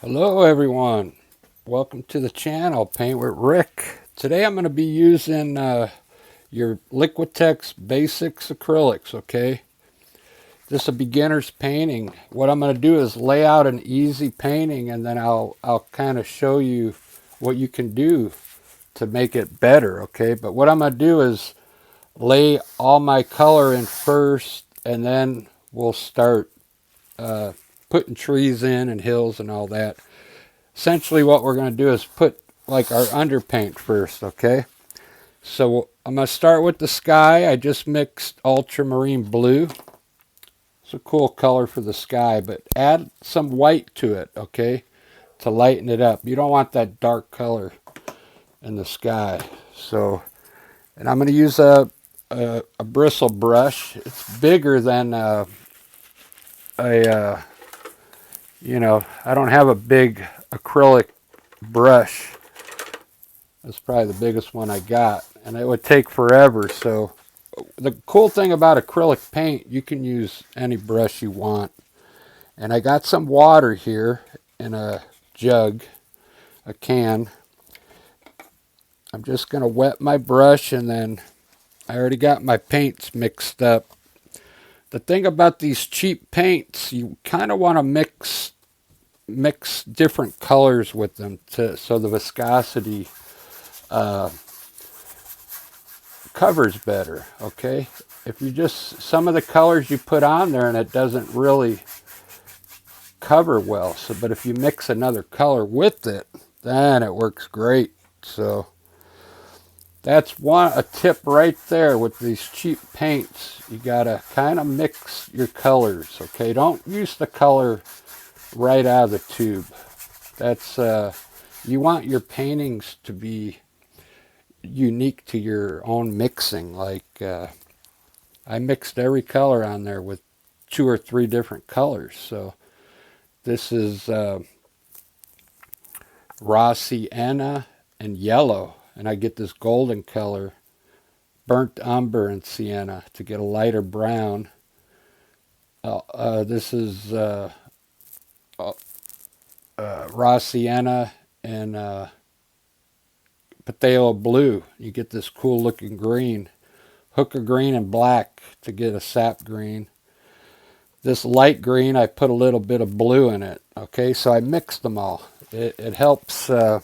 Hello everyone, welcome to the channel Paint with Rick. Today I'm going to be using your Liquitex Basics acrylics, okay? This is a beginner's painting. What I'm going to do is lay out an easy painting and then I'll kind of show you what you can do to make it better, okay? But what I'm going to do is lay all my color in first and then we'll start putting trees in and hills and all that. Essentially what we're going to do is put like our underpaint first, okay? So I'm going to start with the sky. I just mixed ultramarine blue. It's a cool color for the sky, but add some white to it, okay, to lighten it up. You don't want that dark color in the sky. So, and I'm going to use a bristle brush. It's bigger than a I don't have a big acrylic brush. That's probably the biggest one I got, and it would take forever. So the cool thing about acrylic paint, you can use any brush you want. And I got some water here in a jug, a can. I'm just going to wet my brush, and then I already got my paints mixed up. The thing about these cheap paints, you kind of want to mix different colors with them so the viscosity covers better, okay? If you just, some of the colors you put on there and it doesn't really cover well, so but if you mix another color with it, then it works great. So that's a tip right there with these cheap paints. You gotta kind of mix your colors, okay? Don't use the color right out of the tube. That's you want your paintings to be unique to your own mixing. Like I mixed every color on there with 2 or 3 different colors. So this is raw sienna and yellow, and I get this golden color, burnt umber and sienna to get a lighter brown. This is raw sienna and phthalo blue. You get this cool looking green. Hooker green and black to get a sap green. This light green, I put a little bit of blue in it. Okay, so I mixed them all. It helps the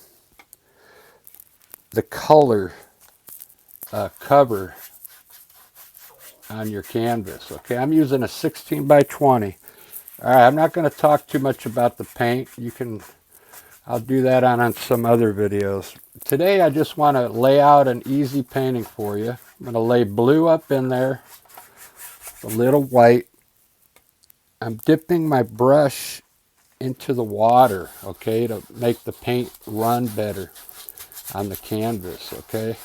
color cover on your canvas. Okay, I'm using a 16 by 20. All right, I'm not going to talk too much about the paint. I'll do that on some other videos. Today I just want to lay out an easy painting for you. I'm going to lay blue up in there, a little white. I'm dipping my brush into the water, okay, to make the paint run better on the canvas, okay.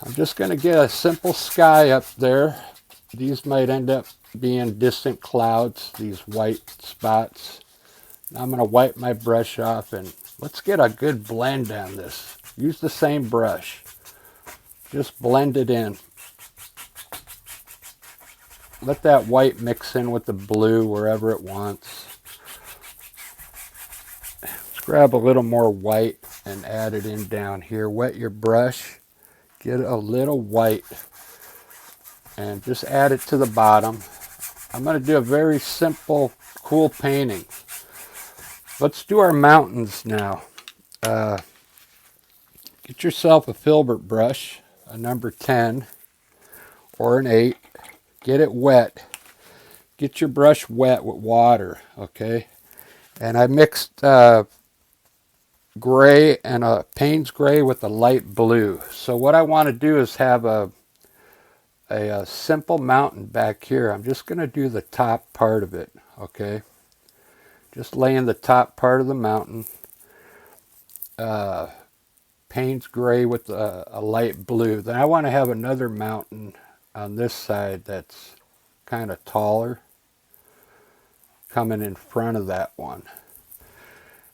I'm just going to get a simple sky up there. These might end up being distant clouds, these white spots. Now I'm going to wipe my brush off and let's get a good blend on this. Use the same brush. Just blend it in. Let that white mix in with the blue wherever it wants. Let's grab a little more white and add it in down here. Wet your brush. Get a little white and just add it to the bottom. I'm going to do a very simple, cool painting. Let's do our mountains now. Get yourself a filbert brush, a number 10 or an 8. Get it wet. Get your brush wet with water, okay? And I mixed gray and a Payne's gray with a light blue. So what I want to do is have a simple mountain back here. I'm just going to do the top part of it, okay? Just laying the top part of the mountain. Payne's gray with a light blue. Then I want to have another mountain on this side that's kind of taller, coming in front of that one.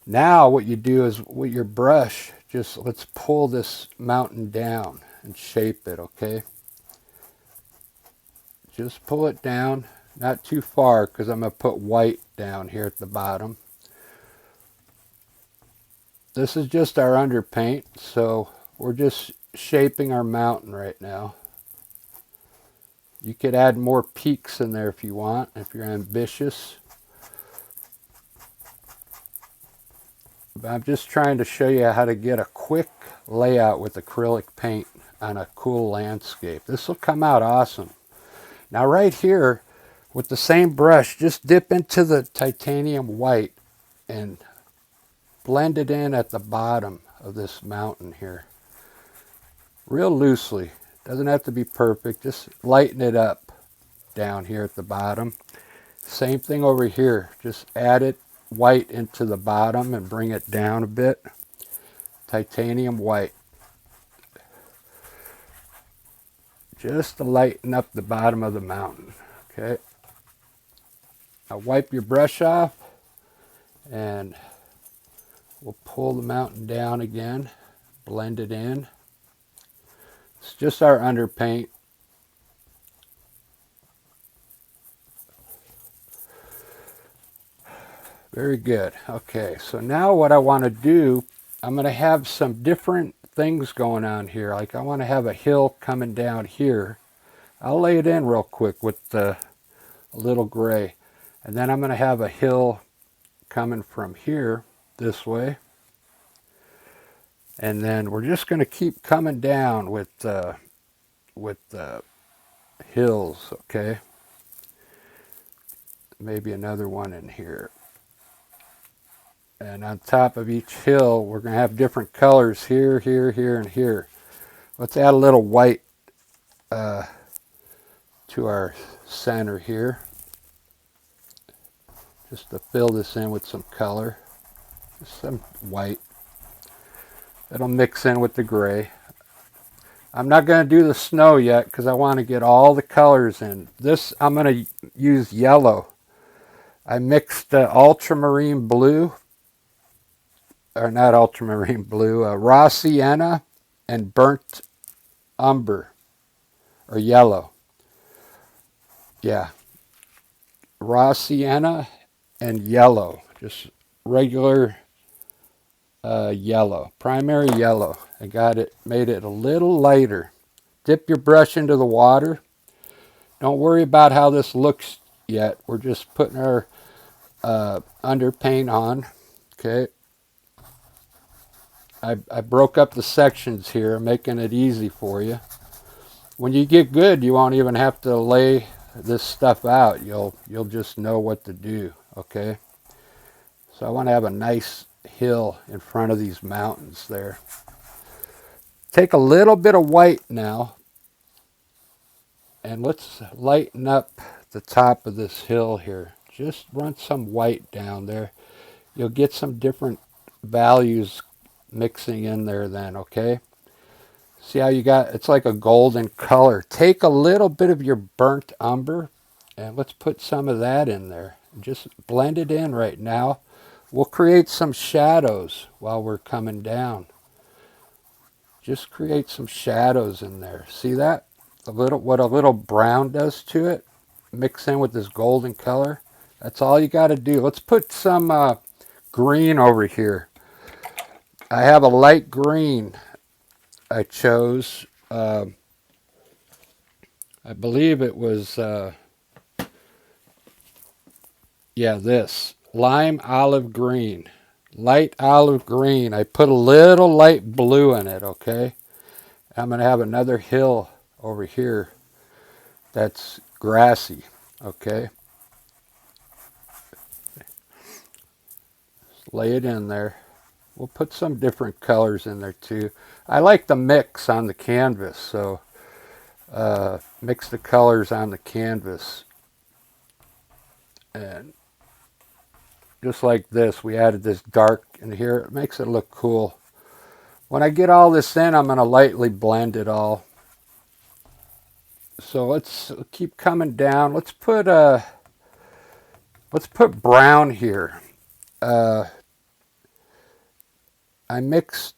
Now what you do is with your brush, just let's pull this mountain down and shape it, okay? Just pull it down, not too far, because I'm going to put white down here at the bottom. This is just our underpaint, so we're just shaping our mountain right now. You could add more peaks in there if you want, if you're ambitious. But I'm just trying to show you how to get a quick layout with acrylic paint on a cool landscape. This will come out awesome. Now right here, with the same brush, just dip into the titanium white and blend it in at the bottom of this mountain here. Real loosely. Doesn't have to be perfect. Just lighten it up down here at the bottom. Same thing over here. Just add it white into the bottom and bring it down a bit. Titanium white. Just to lighten up the bottom of the mountain. Okay. Now wipe your brush off and we'll pull the mountain down again. Blend it in. It's just our underpaint. Very good. Okay, so now what I want to do, I'm going to have some different things going on here. Like I want to have a hill coming down here. I'll lay it in real quick with a little gray. And then I'm going to have a hill coming from here this way. And then we're just going to keep coming down with hills, okay? Maybe another one in here. And on top of each hill, we're going to have different colors here, here, here, and here. Let's add a little white to our center here. Just to fill this in with some color. Just some white. It'll mix in with the gray. I'm not going to do the snow yet because I want to get all the colors in. This, I'm going to use yellow. I mixed ultramarine blue, or not ultramarine blue, raw sienna and burnt umber, or yellow. Yeah. Raw sienna and yellow. Just regular yellow. Primary yellow. I got it, made it a little lighter. Dip your brush into the water. Don't worry about how this looks yet. We're just putting our underpaint on. Okay. I broke up the sections here, making it easy for you. When you get good, you won't even have to lay this stuff out. You'll just know what to do. Okay. So I want to have a nice hill in front of these mountains there. Take a little bit of white now and let's lighten up the top of this hill here. Just run some white down there. You'll get some different values mixing in there then, okay? See how you got, it's like a golden color. Take a little bit of your burnt umber and let's put some of that in there. Just blend it in right now. We'll create some shadows while we're coming down. Just create some shadows in there. See that? What a little brown does to it. Mix in with this golden color. That's all you got to do. Let's put some green over here. I have a light green I chose. I believe it was, yeah, this. Lime olive green. Light olive green. I put a little light blue in it, okay? I'm going to have another hill over here that's grassy, okay? Just lay it in there. We'll put some different colors in there too. I like the mix on the canvas, so mix the colors on the canvas. And just like this, we added this dark in here. It makes it look cool. When I get all this in, I'm going to lightly blend it all. So let's keep coming down. Let's put brown here. I mixed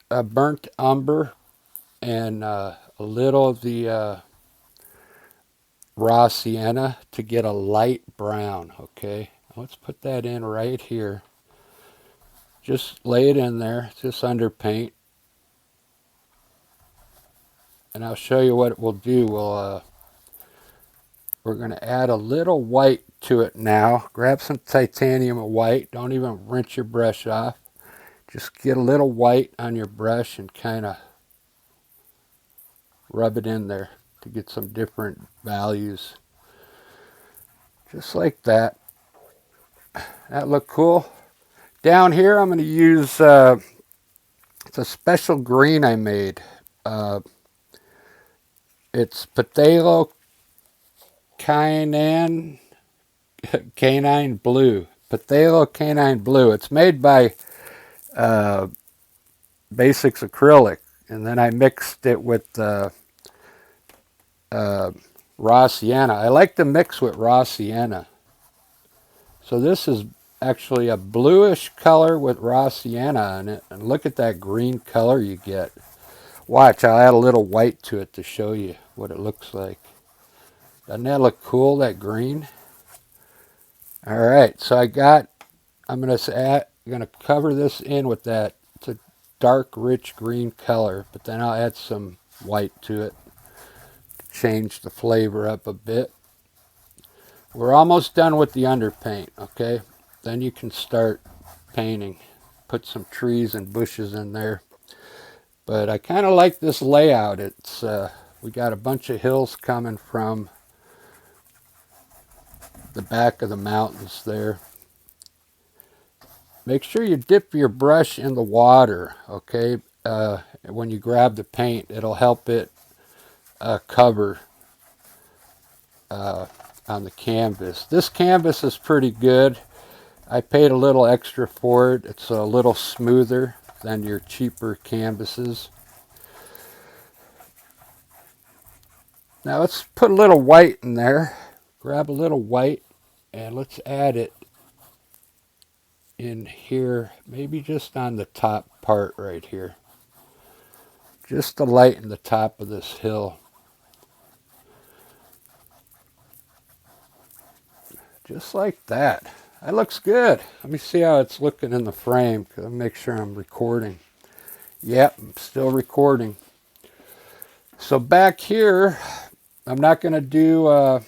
burnt umber and a little of the raw sienna to get a light brown. Okay, let's put that in right here. Just lay it in there, just underpaint. And I'll show you what it will do. We're going to add a little white to it now. Grab some titanium white. Don't even rinse your brush off. Just get a little white on your brush and kind of rub it in there to get some different values. Just like that. That look cool. Down here I'm going to use it's a special green I made. It's Patelo Canine Blue. Patelo Canine Blue. It's made by Basics Acrylic, and then I mixed it with raw sienna. I like to mix with raw sienna. So this is actually a bluish color with raw sienna on it, and look at that green color you get. Watch, I'll add a little white to it to show you what it looks like. Doesn't that look cool, that green? All right, so I'm gonna cover this in with that. It's a dark, rich green color, but then I'll add some white to it, change the flavor up a bit. We're almost done with the underpaint, okay? Then you can start painting. Put some trees and bushes in there. But I kind of like this layout. We got a bunch of hills coming from the back of the mountains there. Make sure you dip your brush in the water, okay? When you grab the paint, it'll help it cover on the canvas. This canvas is pretty good. I paid a little extra for it. It's a little smoother than your cheaper canvases. Now let's put a little white in there. Grab a little white and let's add it in here, maybe just on the top part right here. Just to lighten the top of this hill. Just like that. That looks good. Let me see how it's looking in the frame, because I'll make sure I'm recording. Yep, I'm still recording. So back here, I'm not going to do, I'm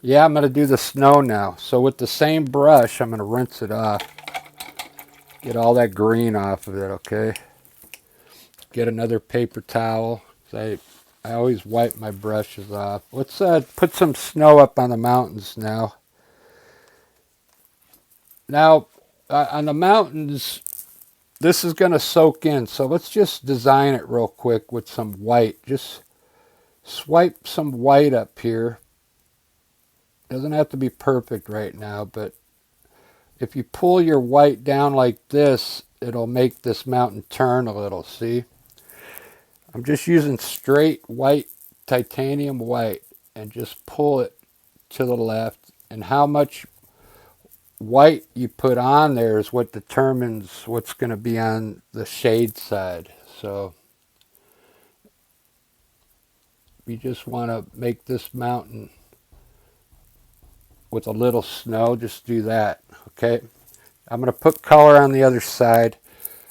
going to do the snow now. So with the same brush, I'm going to rinse it off. Get all that green off of it, okay? Get another paper towel. I always wipe my brushes off. Let's put some snow up on the mountains now. Now, on the mountains, this is going to soak in. So let's just design it real quick with some white. Just swipe some white up here. Doesn't have to be perfect right now, but if you pull your white down like this, it'll make this mountain turn a little, see? I'm just using straight white, titanium white, and just pull it to the left. And how much white you put on there is what determines what's going to be on the shade side. So you just want to make this mountain with a little snow, just do that, okay? I'm going to put color on the other side.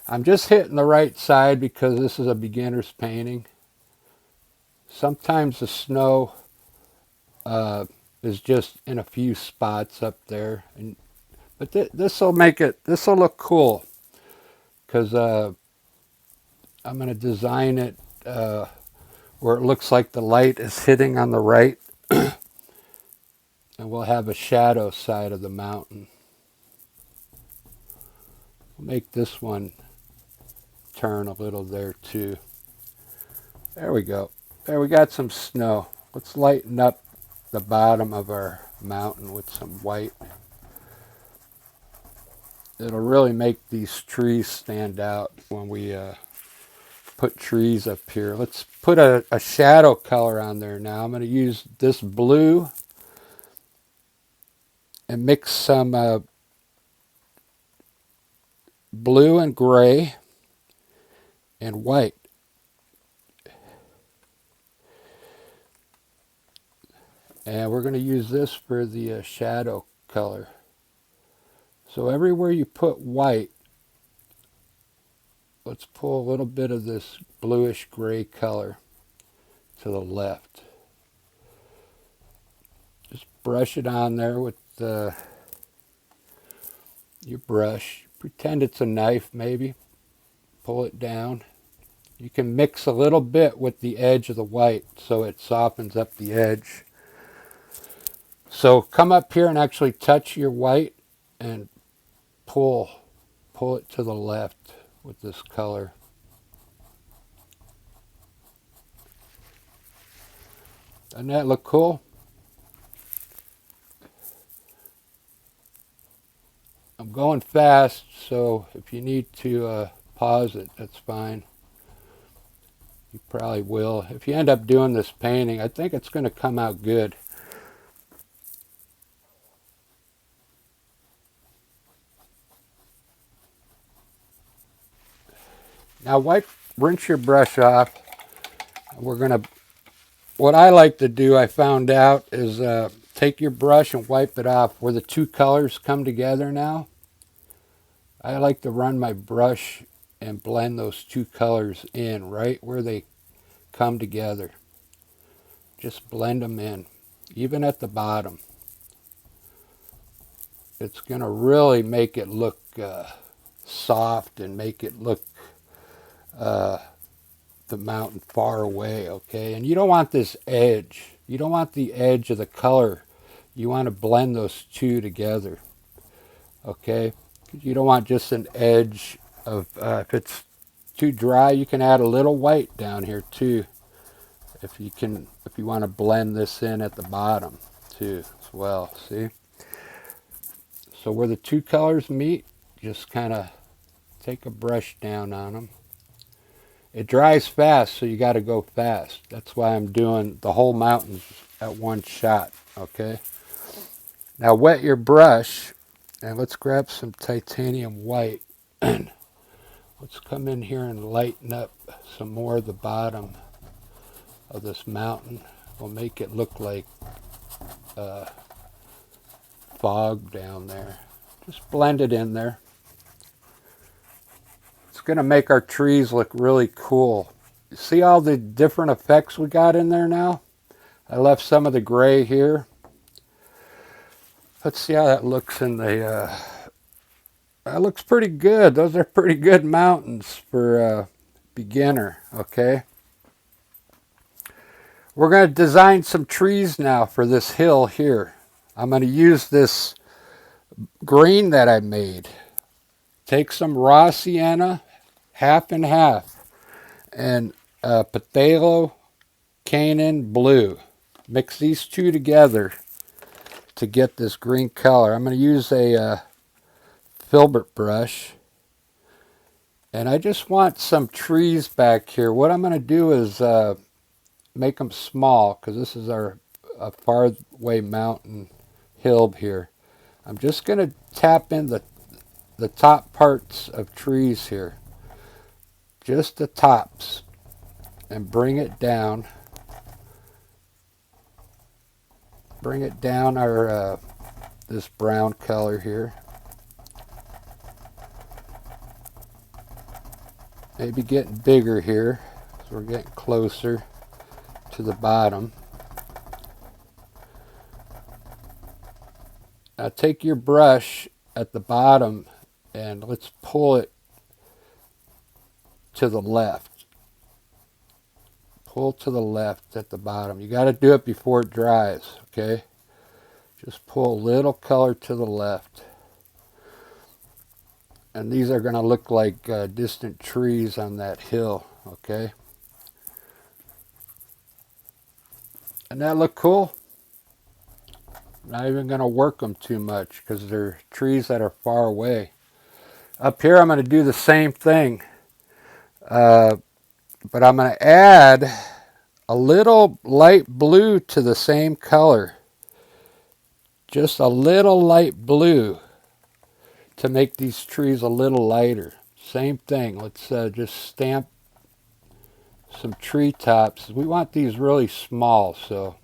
I'm just hitting the right side because this is a beginner's painting. Sometimes the snow is just in a few spots up there, but this will look cool because I'm going to design it where it looks like the light is hitting on the right, and we'll have a shadow side of the mountain. We'll make this one turn a little there too. There we go. There, we got some snow. Let's lighten up the bottom of our mountain with some white. It'll really make these trees stand out when we put trees up here. Let's put a shadow color on there now. I'm going to use this blue and mix some blue and gray and white. And we're going to use this for the shadow color. So everywhere you put white, let's pull a little bit of this bluish gray color to the left. Just brush it on there with your brush. Pretend it's a knife maybe. Pull it down. You can mix a little bit with the edge of the white so it softens up the edge. So come up here and actually touch your white and pull it to the left with this color. Doesn't that look cool? I'm going fast, so if you need to pause it, that's fine. You probably will. If you end up doing this painting, I think it's going to come out good. Now rinse your brush off. What I like to do, I found out, is take your brush and wipe it off where the two colors come together now. I like to run my brush and blend those two colors in right where they come together. Just blend them in, even at the bottom. It's going to really make it look soft and make it look the mountain far away, okay? And you don't want this edge. You don't want the edge of the color. You want to blend those two together, okay? You don't want just an edge of, if it's too dry, you can add a little white down here too. If you want to blend this in at the bottom too as well, see? So where the two colors meet, just kind of take a brush down on them. It dries fast, so you got to go fast. That's why I'm doing the whole mountains at one shot, okay? Now wet your brush, and let's grab some titanium white. Let's come in here and lighten up some more of the bottom of this mountain. We'll make it look like fog down there. Just blend it in there. It's going to make our trees look really cool. See all the different effects we got in there now? I left some of the gray here. Let's see how that looks in the... that looks pretty good. Those are pretty good mountains for a beginner, okay? We're going to design some trees now for this hill here. I'm going to use this green that I made. Take some raw sienna, half and half, and Patelo Canaan blue. Mix these two together to get this green color. I'm going to use a filbert brush, and I just want some trees back here. What I'm going to do is make them small, because this is our far away mountain hill here. I'm just going to tap in the top parts of trees here, just the tops, and bring it down. Bring it down our this brown color here. Maybe getting bigger here, so we're getting closer to the bottom. Now take your brush at the bottom and let's pull it to the left. Pull to the left at the bottom. You got to do it before it dries, okay? Just pull a little color to the left. And these are going to look like distant trees on that hill, okay? And that look cool? Not even going to work them too much because they're trees that are far away. Up here I'm going to do the same thing. But I'm going to add a little light blue to the same color. Just a little light blue to make these trees a little lighter. Same thing. Let's just stamp some tree tops. We want these really small, so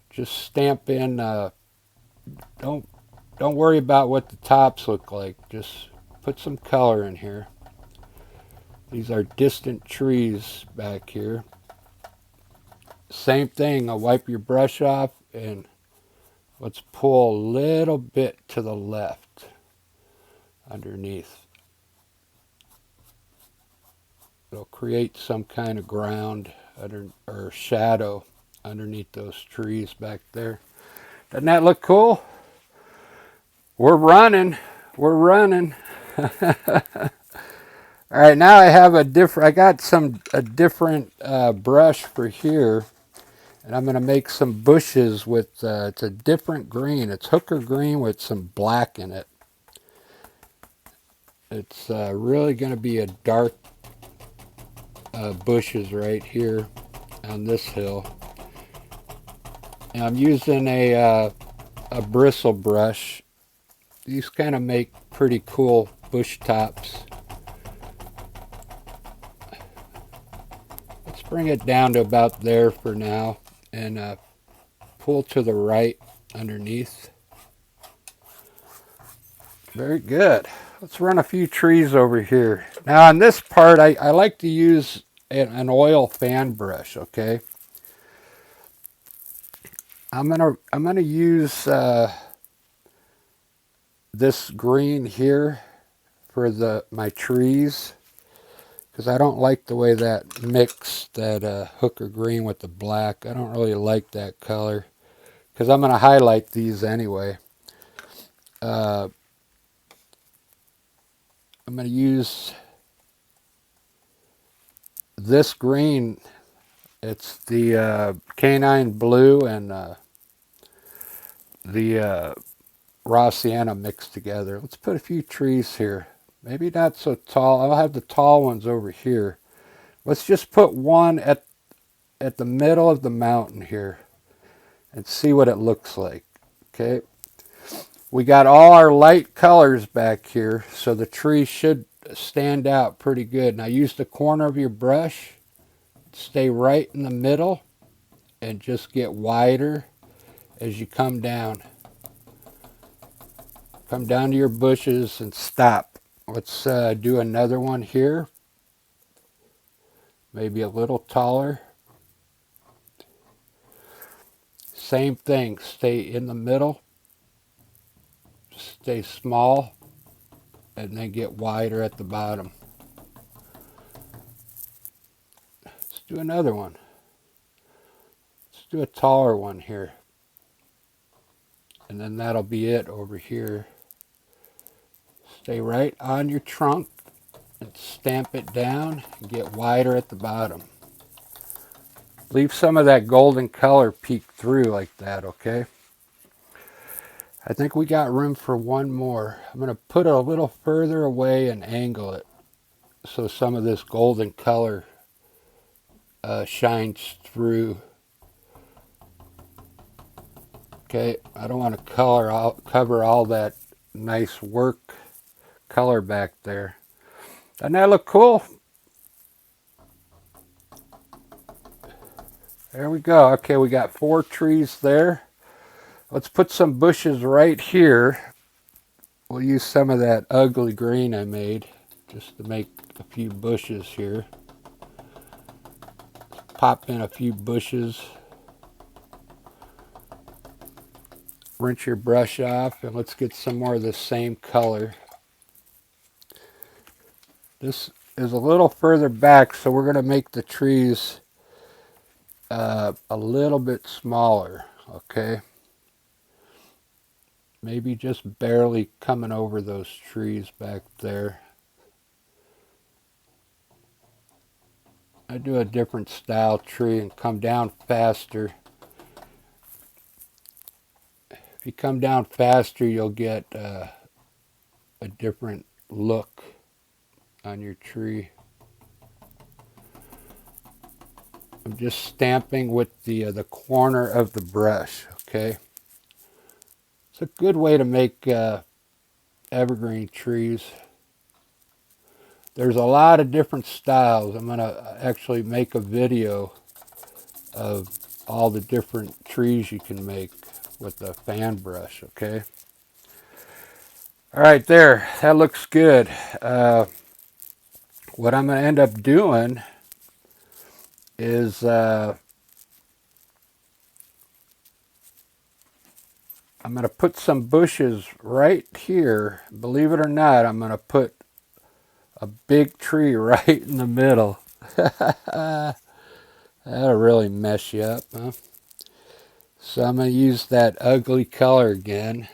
just stamp in. Don't don't worry about what the tops look like. Just put some color in here. These are distant trees back here. Same thing, I'll wipe your brush off and let's pull a little bit to the left underneath. It'll create some kind of ground or shadow underneath those trees back there. Doesn't that look cool? We're running. We're running. All right, now I have a different, I got a different brush for here, and I'm going to make some bushes with, it's a different green. It's hooker green with some black in it. It's really going to be a dark bushes right here on this hill. And I'm using a bristle brush. These kind of make pretty cool bush tops. Let's bring it down to about there for now and pull to the right underneath. Very good. Let's run a few trees over here. Now on this part, I like to use an oil fan brush, okay? I'm gonna use this green here for my trees, because I don't like the way that mixed, that hooker green with the black. I don't really like that color, because I'm going to highlight these anyway. I'm going to use this green. It's the canine blue and the raw sienna mixed together. Let's put a few trees here. Maybe not so tall. I'll have the tall ones over here. Let's just put one at the middle of the mountain here and see what it looks like. Okay. We got all our light colors back here, so the tree should stand out pretty good. Now use the corner of your brush, stay right in the middle, and just get wider as you come down. Come down to your bushes and stop. Let's do another one here. Maybe a little taller. Same thing, stay in the middle. Stay small and then get wider at the bottom. Let's do another one. Let's do a taller one here. And then that'll be it over here. Stay right on your trunk and stamp it down and get wider at the bottom. Leave some of that golden color peek through like that, okay? I think we got room for one more. I'm going to put it a little further away and angle it so some of this golden color shines through. Okay, I don't want to cover all that nice work color back there. Doesn't that look cool? There we go. Okay, we got 4 trees there. Let's put some bushes right here. We'll use some of that ugly green I made just to make a few bushes here. Pop in a few bushes. Rinse your brush off and let's get some more of the same color. This is a little further back, so we're going to make the trees a little bit smaller, okay? Maybe just barely coming over those trees back there. I do a different style tree and come down faster. If you come down faster, you'll get a different look on your tree. I'm just stamping with the corner of the brush, okay? It's a good way to make evergreen trees. There's a lot of different styles. I'm going to actually make a video of all the different trees you can make with the fan brush, okay? All right, there. That looks good. What I'm going to end up doing is I'm going to put some bushes right here. Believe it or not, I'm going to put a big tree right in the middle. That'll really mess you up, huh? So I'm going to use that ugly color again,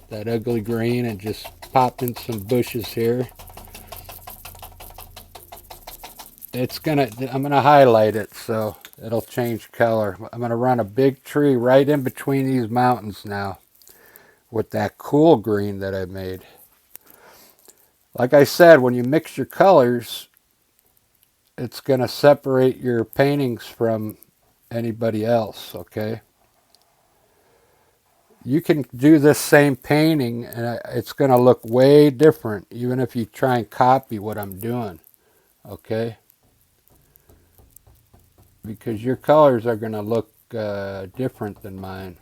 that ugly green, and just pop in some bushes here. I'm gonna highlight it so it'll change color. I'm gonna run a big tree right in between these mountains now with that cool green that I made. Like I said, when you mix your colors, it's gonna separate your paintings from anybody else, okay? You can do this same painting and it's gonna look way different even if you try and copy what I'm doing, okay? Because your colors are gonna look different than mine.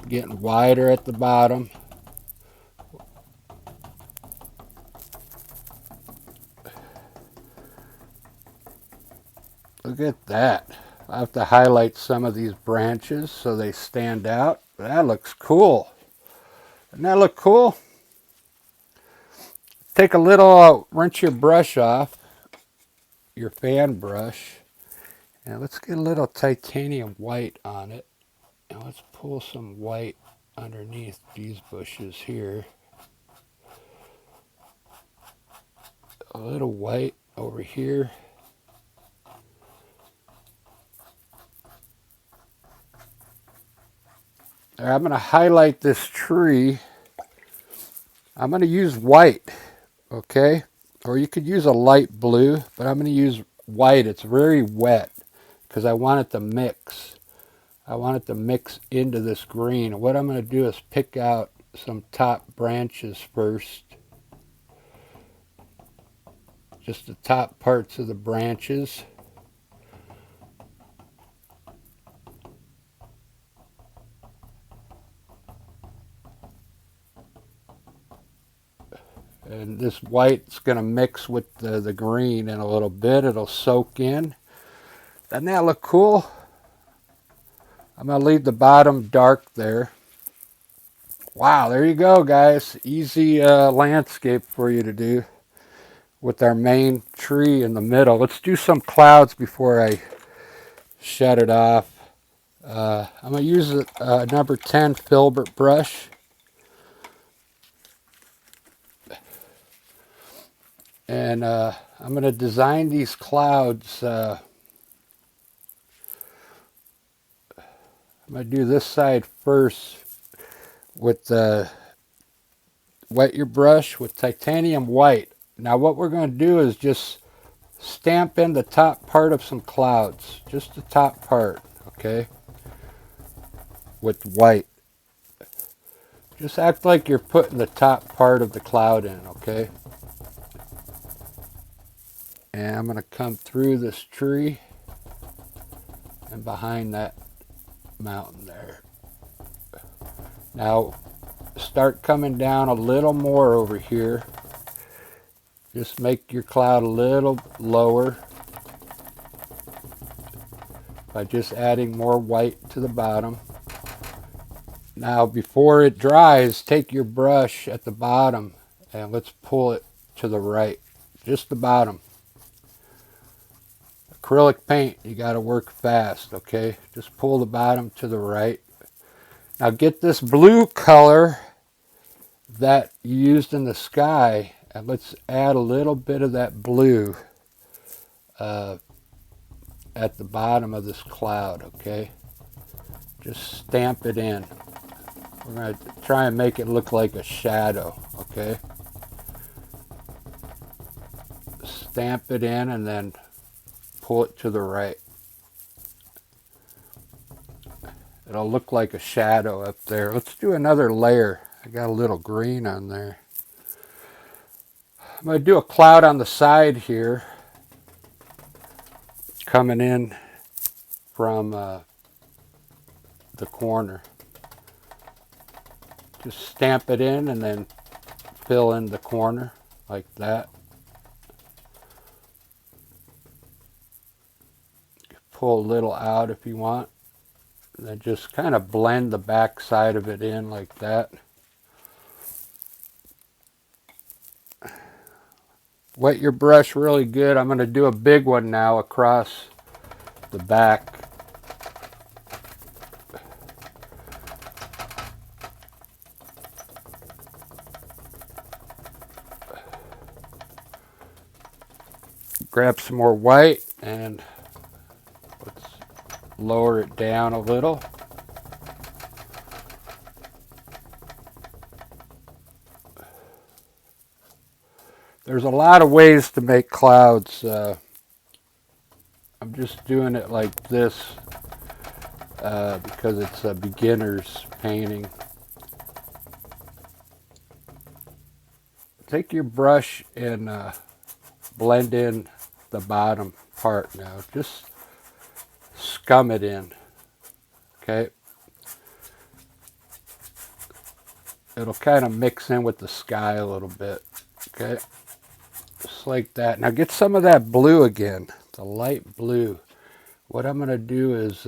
Getting wider at the bottom. Look at that. I have to highlight some of these branches so they stand out. That looks cool. Doesn't that look cool? Take a little, rinse your brush off, your fan brush, and let's get a little titanium white on it. And let's pull some white underneath these bushes here. A little white over here. I'm going to highlight this tree. I'm going to use white, okay? Or you could use a light blue, but I'm going to use white. It's very wet because I want it to mix. I want it to mix into this green. What I'm going to do is pick out some top branches first. Just the top parts of the branches. And this white's going to mix with the green in a little bit. It'll soak in. Doesn't that look cool? I'm going to leave the bottom dark there. Wow, there you go, guys. Easy landscape for you to do with our main tree in the middle. Let's do some clouds before I shut it off. I'm going to use a number 10 filbert brush. And I'm going to design these clouds. I'm going to do this side first with wet your brush with titanium white. Now what we're going to do is just stamp in the top part of some clouds. Just the top part, okay? With white. Just act like you're putting the top part of the cloud in, okay? And I'm going to come through this tree and behind that mountain there. Now start coming down a little more over here. Just make your cloud a little lower by just adding more white to the bottom. Now before it dries, take your brush at the bottom and let's pull it to the right. Just the bottom. Acrylic paint, you got to work fast, okay? Just pull the bottom to the right. Now get this blue color that you used in the sky and let's add a little bit of that blue at the bottom of this cloud, okay? Just stamp it in. We're going to try and make it look like a shadow, okay? Stamp it in and then pull it to the right. It'll look like a shadow up there. Let's do another layer. I got a little green on there. I'm going to do a cloud on the side here, coming in from the corner. Just stamp it in and then fill in the corner like that. Pull a little out if you want. And then just kind of blend the back side of it in like that. Wet your brush really good. I'm going to do a big one now across the back. Grab some more white and let's lower it down a little. There's a lot of ways to make clouds. I'm just doing it like this because it's a beginner's painting. Take your brush and blend in the bottom part now. Just scum it in. Okay. It'll kind of mix in with the sky a little bit. Okay. Just like that. Now get some of that blue again, the light blue. What I'm going to do is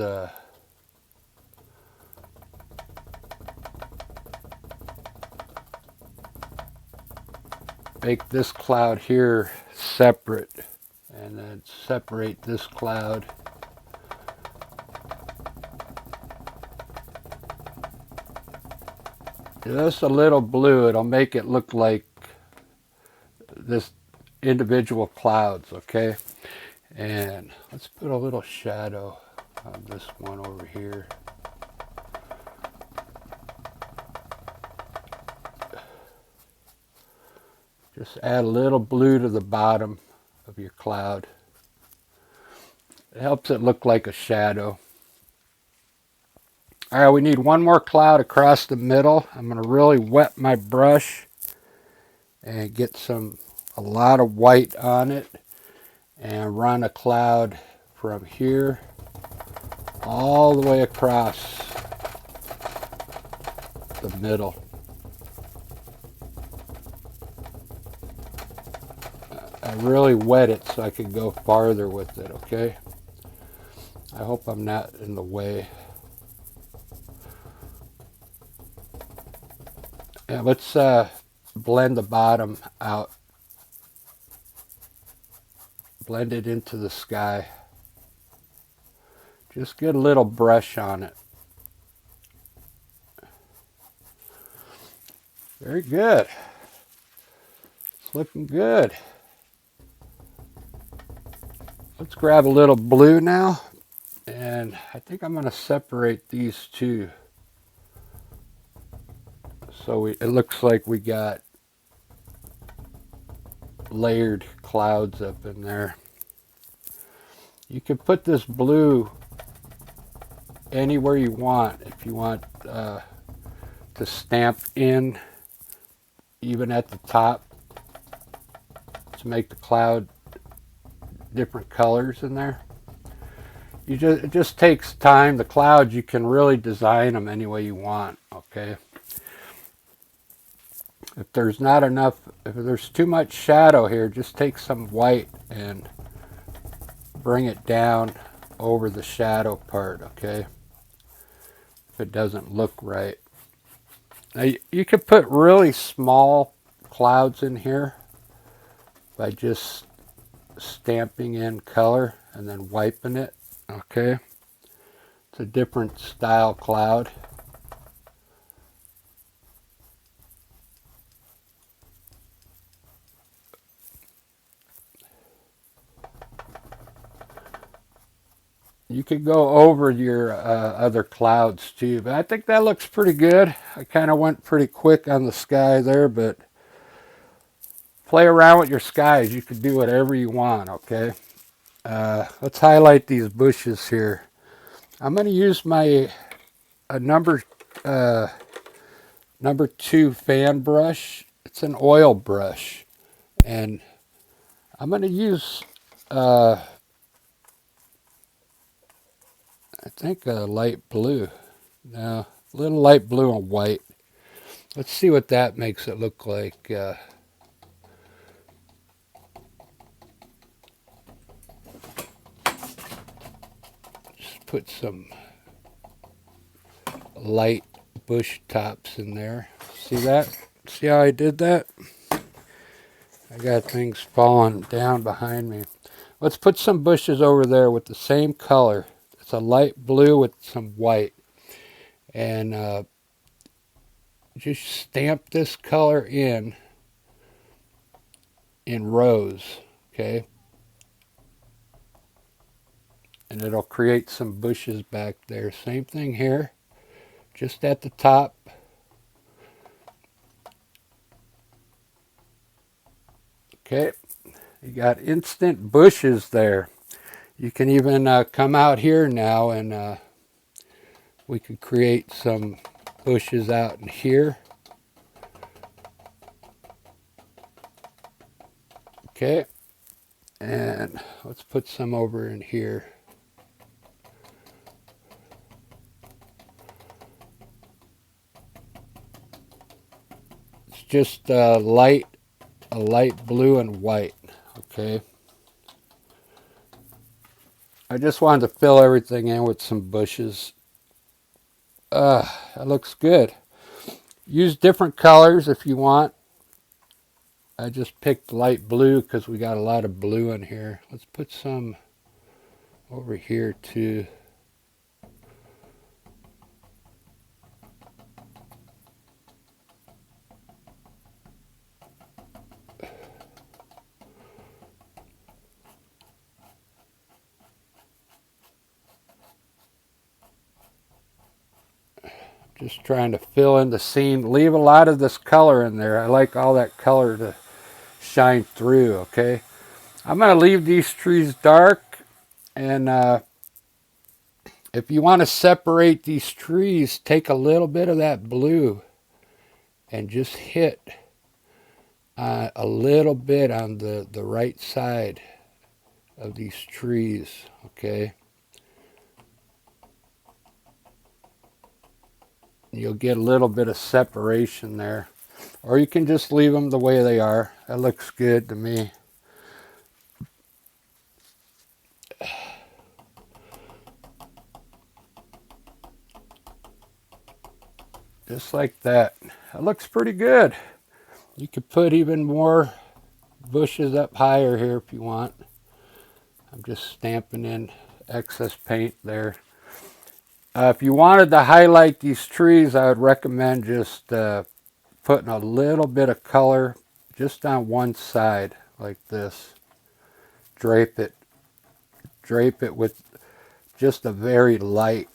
make this cloud here separate, and then separate this cloud. Just a little blue, it'll make it look like this individual clouds, okay? And let's put a little shadow on this one over here. Just add a little blue to the bottom of your cloud. It helps it look like a shadow. All right, we need one more cloud across the middle. I'm going to really wet my brush and get a lot of white on it and run a cloud from here all the way across the middle. I really wet it so I can go farther with it, okay? I hope I'm not in the way. And let's blend the bottom out. Blend it into the sky. Just get a little brush on it. Very good. It's looking good. Let's grab a little blue now. And I think I'm going to separate these two. So it looks like we got layered clouds up in there. You can put this blue anywhere you want. If you want to stamp in even at the top to make the cloud different colors in there. It just takes time. The clouds, you can really design them any way you want, okay? If there's not enough, if there's too much shadow here, just take some white and bring it down over the shadow part, okay? If it doesn't look right. Now you could put really small clouds in here by just stamping in color and then wiping it, okay? It's a different style cloud. You could go over your other clouds too, but I think that looks pretty good. I kind of went pretty quick on the sky there, but play around with your skies. You can do whatever you want, okay? Let's highlight these bushes here. I'm going to use my a number 2 fan brush. It's an oil brush, and I'm going to use I think a light blue. No, a little light blue and white. Let's see what that makes it look like. Just put some light bush tops in there. See that? See how I did that? I got things falling down behind me. Let's put some bushes over there with the same color. It's a light blue with some white. And just stamp this color in rows, okay? And it'll create some bushes back there. Same thing here, just at the top. Okay, you got instant bushes there. You can even come out here now and we could create some bushes out in here. Okay, and let's put some over in here. It's just a light blue and white. Okay, I just wanted to fill everything in with some bushes. That looks good. Use different colors if you want. I just picked light blue because we got a lot of blue in here. Let's put some over here too. Just trying to fill in the scene. Leave a lot of this color in there. I like all that color to shine through, okay? I'm going to leave these trees dark, and if you want to separate these trees, take a little bit of that blue and just hit a little bit on the right side of these trees, okay? You'll get a little bit of separation there. Or you can just leave them the way they are. That looks good to me. Just like that. That looks pretty good. You could put even more bushes up higher here if you want. I'm just stamping in excess paint there. If you wanted to highlight these trees, I would recommend just putting a little bit of color just on one side like this. Drape it with just a very light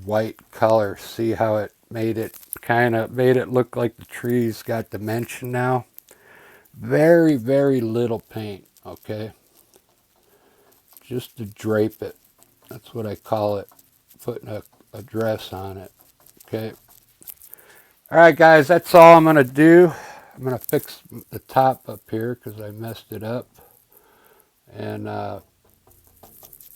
white color. See how it made it look like the trees got dimension now. Very, very little paint, okay? Just to drape it. That's what I call it, putting a dress on it, okay? All right, guys, that's all I'm going to do. I'm going to fix the top up here because I messed it up. And,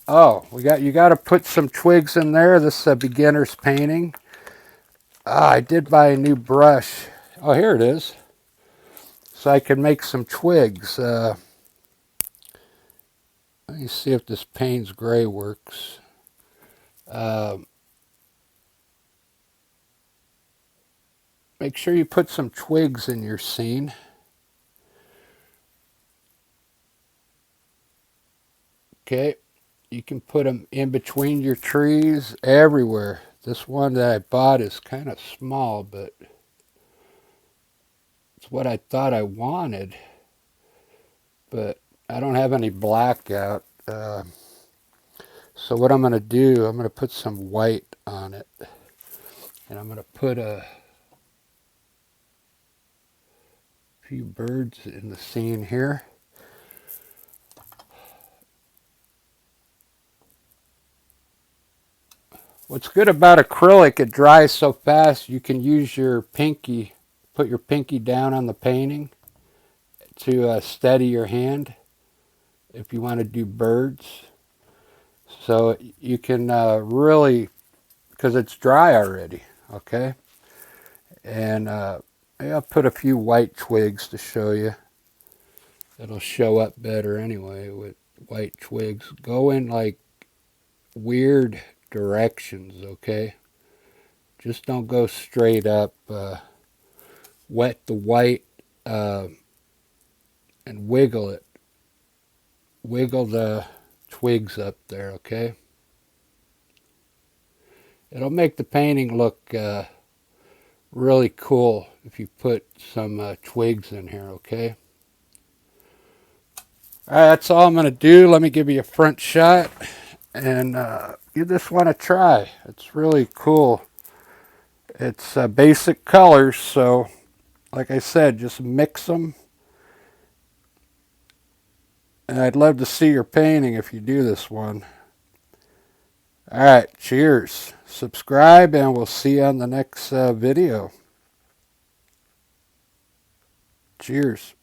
oh, you got to put some twigs in there. This is a beginner's painting. I did buy a new brush. Oh, here it is. So I can make some twigs. Let me see if this Payne's Gray works. Make sure you put some twigs in your scene. Okay, you can put them in between your trees, everywhere. This one that I bought is kind of small, but it's what I thought I wanted. But I don't have any black out. So what I'm going to do, I'm going to put some white on it. And I'm going to put a few birds in the scene here. What's good about acrylic, it dries so fast you can use your pinky, put your pinky down on the painting to steady your hand if you want to do birds. So you can really, because it's dry already, okay? And I'll put a few white twigs to show you. It'll show up better anyway with white twigs. Go in like weird directions, okay? Just don't go straight up. Wet the white and wiggle it. Wiggle the twigs up there, okay? It'll make the painting look really cool if you put some twigs in here, okay? Alright, that's all I'm going to do. Let me give you a front shot. And you just want to try. It's really cool. It's basic colors, so like I said, just mix them. And I'd love to see your painting if you do this one. Alright, cheers. Subscribe and we'll see you on the next video. Cheers.